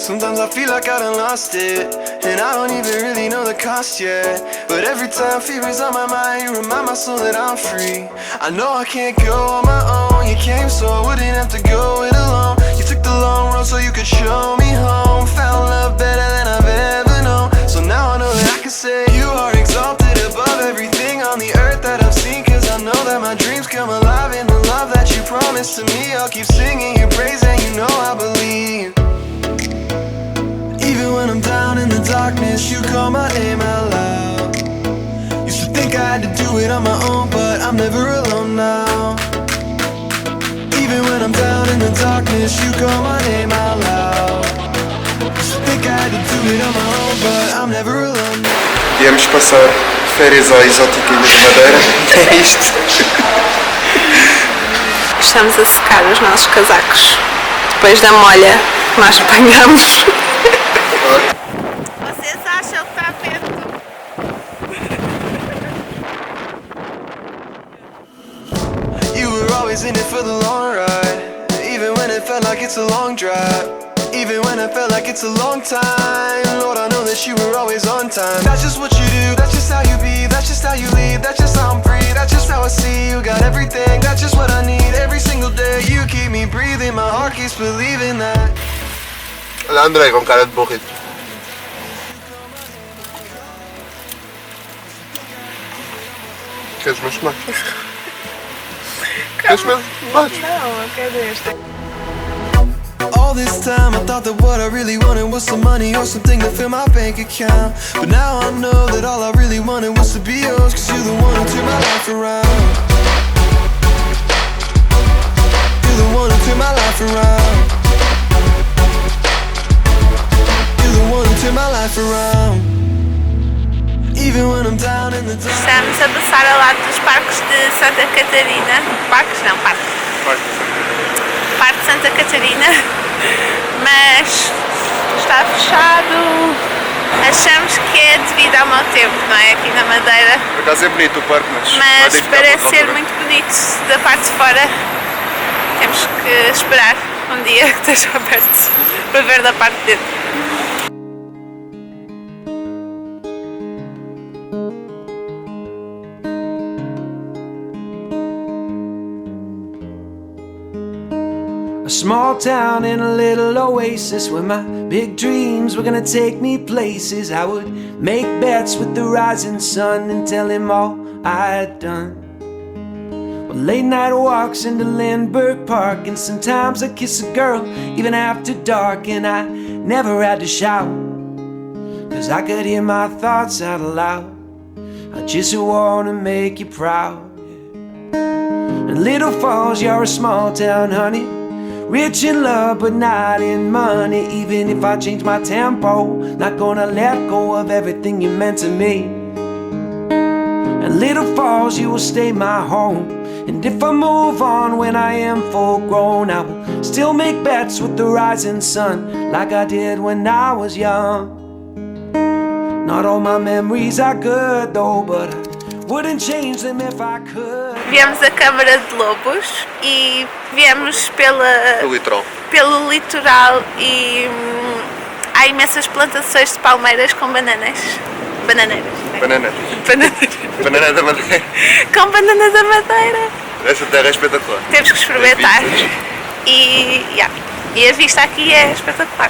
Sometimes I feel like I done lost it, and I don't even really know the cost yet. But every time fever's on my mind, you remind my soul that I'm free. I know I can't go on my own. You came so I wouldn't have to go it alone. You took the long road so you could show me home. Found love better than I've ever known. So now I know that I can say you are exalted above everything on the earth that I've seen. Cause I know that my dreams come alive in the love that you promised to me. I'll keep singing your praise and you know I believe. Even when I'm down in the darkness, you call my name out loud. Used to think I had to do it on my own, but I'm never alone now. Even when I'm down in the darkness, you call my name out loud. Used to think I had to do it on my own, but I'm never alone now. Viemos passar férias à exótica Ilha de Madeira. É isto. Estamos a secar os nossos casacos depois da molha que nós apanhamos. Vocês acham que está perto? You were always in it for the long ride. Even when it felt like it's a long drive. Even when it felt like it's a long time. Lord, I know that you were always on time. That's just what you do, that's just how you be. That's just how you lead, that's just how I'm free. That's just how I see you got everything. That's just what I need every single day. You keep me breathing, my heart keeps believing that. Olha André com cara de burrito. Queres meus tomates? Queres meus tomates? Não, eu quero este. All this time I thought that what I really wanted was some money or something to fill my bank account. But now I know that all I really wanted was to be yours. Cause you're the one who turned my life around. You're the one who turned my life around. You're the one who turned my life around. Even when I'm down in the dark. Estamos a passar ao lado dos parques de Santa Catarina. Parques não, parque. Parque de Santa Catarina. Mas está fechado. Achamos que é devido ao mau tempo, não é? Aqui na Madeira. Por acaso é bonito o parque, Mas parece ser muito bonito da parte de fora. Temos que esperar um dia que esteja aberto para ver da parte de dentro. A small town in a little oasis where my big dreams were gonna take me places. I would make bets with the rising sun and tell him all I had done. Well, late night walks into Lindbergh Park, and sometimes I'd kiss a girl even after dark. And I never had to shout, cause I could hear my thoughts out loud. I just wanna make you proud. And Little Falls, you're a small town, honey. Rich in love, but not in money. Even if I change my tempo, not gonna let go of everything you meant to me. And Little Falls, you will stay my home. And if I move on when I am full grown, I will still make bets with the rising sun, like I did when I was young. Not all my memories are good though, but I wouldn't change them if I could. Viemos a Câmara de Lobos e viemos pelo litoral e há imensas plantações de palmeiras com bananeiras. Banana da Madeira. Com banana da Madeira. Essa terra é espetacular. Temos que experimentar. E a vista aqui é espetacular.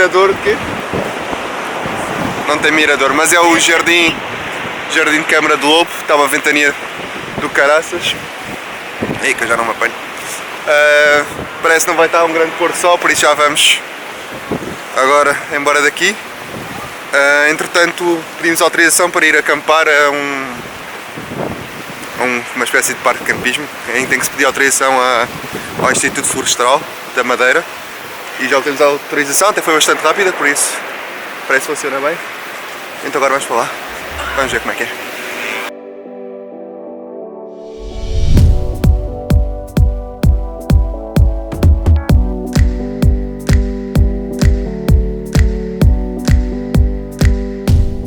mirador de quê? Não tem mirador, mas é o jardim de Câmara de Lobo. Estava a ventania do caraças. Aí que eu já não me apanho. Parece que não vai estar um grande pôr de sol, por isso já vamos agora embora daqui. Entretanto, pedimos autorização para ir acampar a uma espécie de parque de campismo. Ainda tem que se pedir autorização ao Instituto Florestal da Madeira. E já obtemos a autorização, até foi bastante rápida, por isso parece que funciona bem. Então agora vamos para lá, vamos ver como é que é.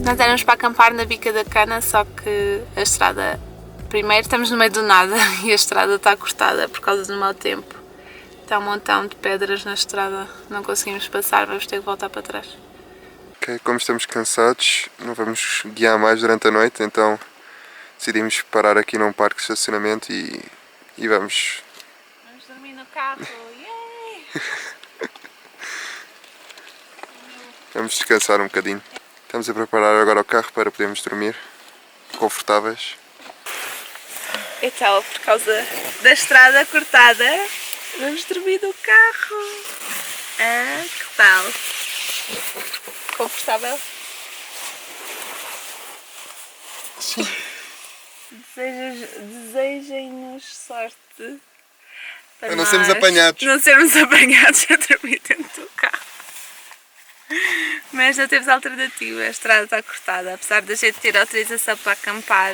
Nós éramos para acampar na Bica da Cana, só que a estrada... Primeiro estamos no meio do nada e a estrada está cortada por causa do mau tempo. Está um montão de pedras na estrada, não conseguimos passar, vamos ter que voltar para trás. Ok, como estamos cansados, não vamos guiar mais durante a noite, então decidimos parar aqui num parque de estacionamento e vamos... Vamos dormir no carro, yay! Vamos descansar um bocadinho. Estamos a preparar agora o carro para podermos dormir confortáveis. Então, por causa da estrada cortada, vamos dormir no carro. Que tal? Confortável? Desejem-nos sorte para não sermos apanhados. Não sermos apanhados a dormir dentro do carro. Mas não temos alternativa, a estrada está cortada, apesar de a gente ter autorização para acampar.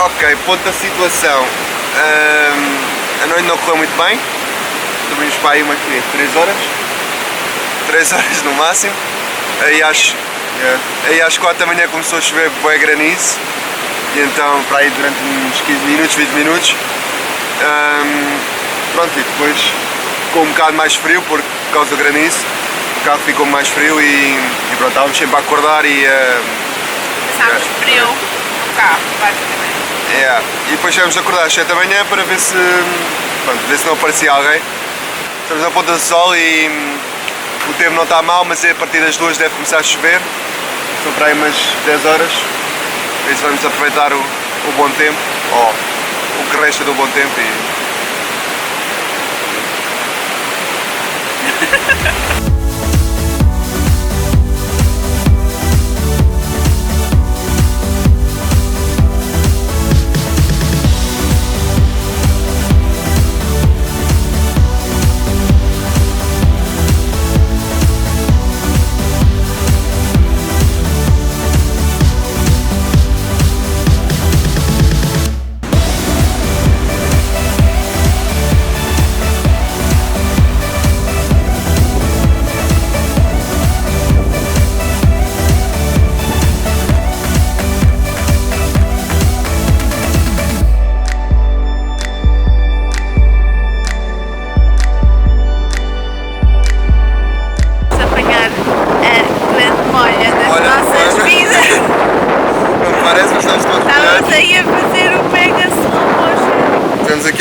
Ok, ponto da situação. A noite não correu muito bem. Dormimos para aí 3 horas. 3 horas no máximo. Aí às 4 da manhã começou a chover bué granizo. E então para aí durante uns 15 minutos, 20 minutos. Pronto, e depois ficou um bocado mais frio por causa do granizo. O carro ficou mais frio e pronto, estávamos sempre a acordar e... Passámos frio no carro, basicamente. E depois tivemos a acordar às 7 da manhã para ver se não aparecia alguém. Estamos na ponta do sol e o tempo não está mal, mas a partir das 2 deve começar a chover. São para aí umas 10 horas. Por isso vamos aproveitar o bom tempo, ou o que resta do bom tempo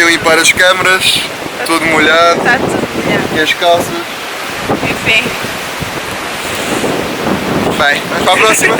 limpar as câmaras, tudo molhado. Está tudo molhado. E as calças. Enfim. Bem, vamos para a próxima.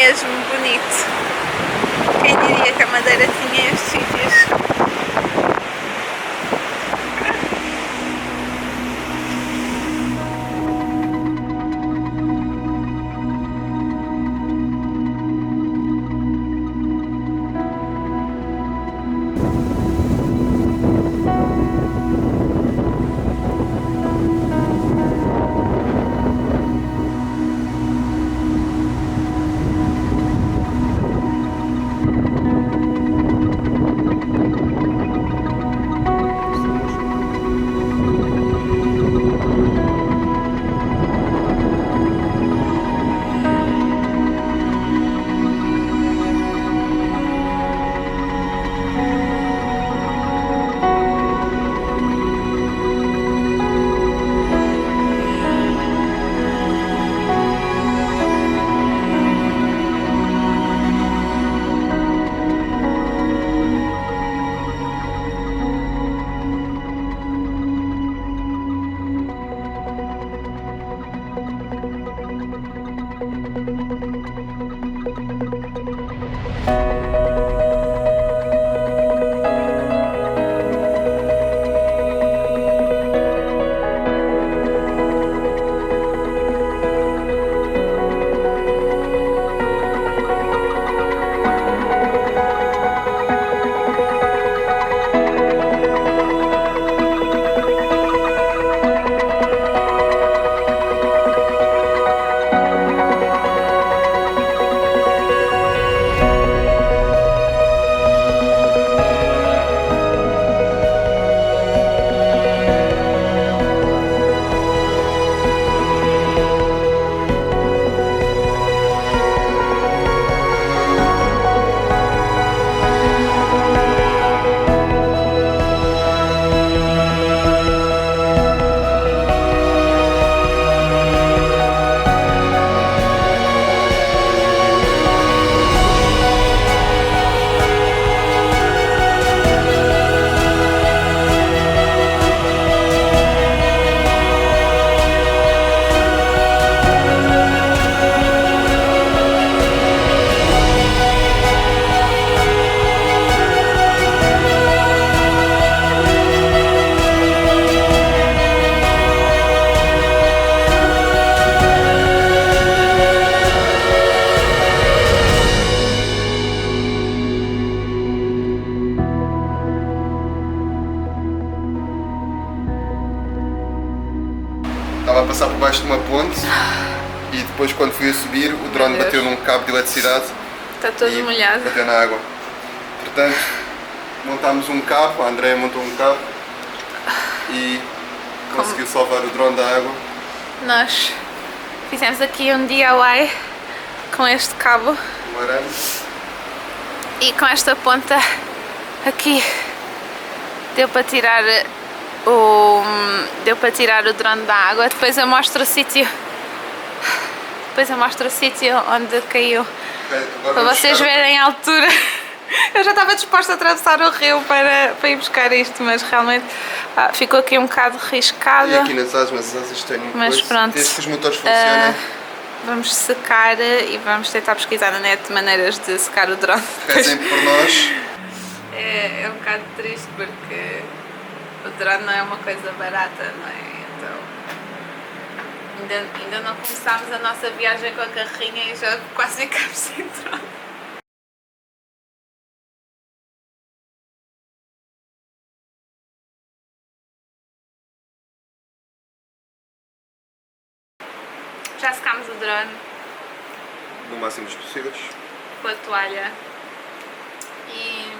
mesmo bonito. Quem diria que a Madeira tinha estes sítios? Estava a passar por baixo de uma ponte e depois quando fui a subir o drone Meu Deus. bateu num cabo de eletricidade Está todo e molhado. bateu na água. Portanto, montámos um cabo, a Andrea montou um cabo e conseguiu salvar o drone da água. Nós fizemos aqui um DIY com este cabo Um arame. e com esta ponta aqui deu para tirar o drone da água. Depois eu mostro o sítio onde caiu Agora para vamos vocês buscar- verem a altura. Eu já estava disposta a atravessar o rio para ir buscar isto, mas realmente ficou aqui um bocado riscado. E aqui nas asas, mas as asas têm Mas coisa. pronto. Desde que os motores funcionem. Vamos secar e vamos tentar pesquisar na net maneiras de secar o drone. Rezem por nós. É um bocado triste porque o drone não é uma coisa barata, não é? Então ainda não começámos a nossa viagem com a carrinha e já quase ficámos sem drone. Já secámos o drone No máximo dos possíveis. com a toalha e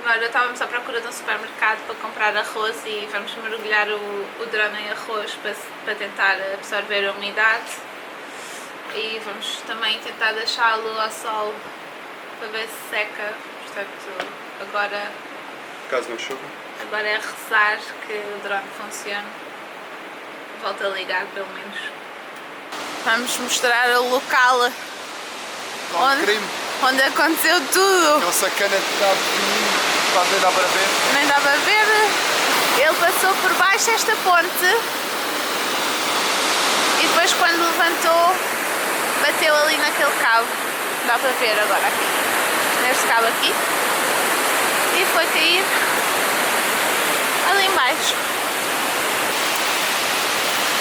agora estávamos à procura de um supermercado para comprar arroz e vamos mergulhar o drone em arroz para tentar absorver a umidade e vamos também tentar deixá-lo ao sol para ver se seca. Portanto, agora Caso não chova. é rezar que o drone funcione. Volta a ligar pelo menos. Vamos mostrar o local onde aconteceu tudo. Aquele sacana de cabo pequenino, quase nem dá para ver. Nem dá para ver. Ele passou por baixo desta ponte e depois quando levantou bateu ali naquele cabo. Dá para ver agora aqui. Neste cabo aqui. E foi cair ali em baixo.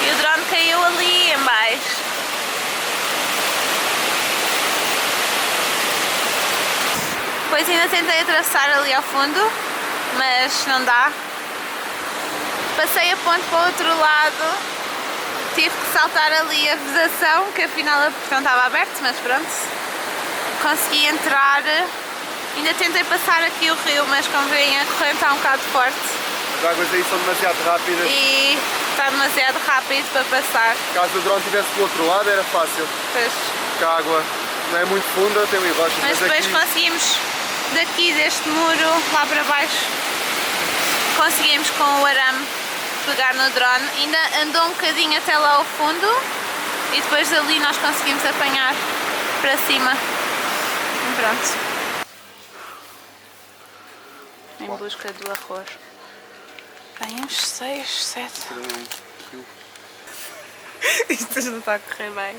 E o drone caiu ali em baixo. Depois ainda tentei atravessar ali ao fundo, mas não dá. Passei a ponte para o outro lado, tive que saltar ali a vedação, que afinal a portão estava aberto, mas pronto. Consegui entrar, ainda tentei passar aqui o rio, mas como veem a corrente está um bocado forte. As águas aí são demasiado rápidas. E está demasiado rápido para passar. Caso o drone estivesse do outro lado era fácil, Pois. porque a água não é muito funda, tem ali rochas, Mas depois aqui... conseguimos, daqui deste muro, lá para baixo, conseguimos com o arame pegar no drone. Ainda andou um bocadinho até lá ao fundo e depois dali nós conseguimos apanhar para cima. E pronto. Em busca do arroz. Bem, uns 6, 7. Isto não está a correr bem.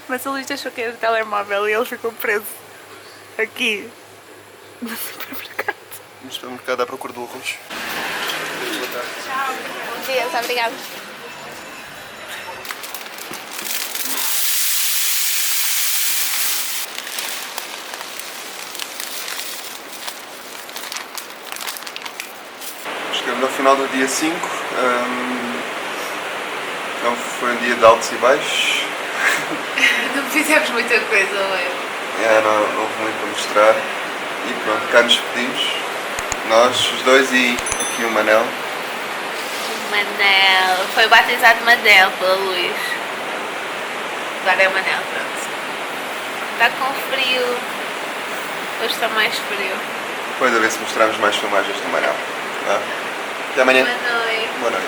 Mas o Luís achou que era o telemóvel e ele ficou preso aqui no supermercado. No supermercado à procura do arroz. Boa tarde. Tchau. Bom dia, obrigada. Chegamos ao final do dia 5. Então foi um dia de altos e baixos. Não fizemos muita coisa hoje. Não houve muito para mostrar. E pronto, cá nos despedimos. Nós, os dois e aqui o Manel. Manel. Foi batizado Manel pelo Luís. Agora é Manel, pronto. Está com frio. Hoje está mais frio. Depois a ver se mostramos mais filmagens do Manel. Tá? Até amanhã. Boa noite. Boa noite.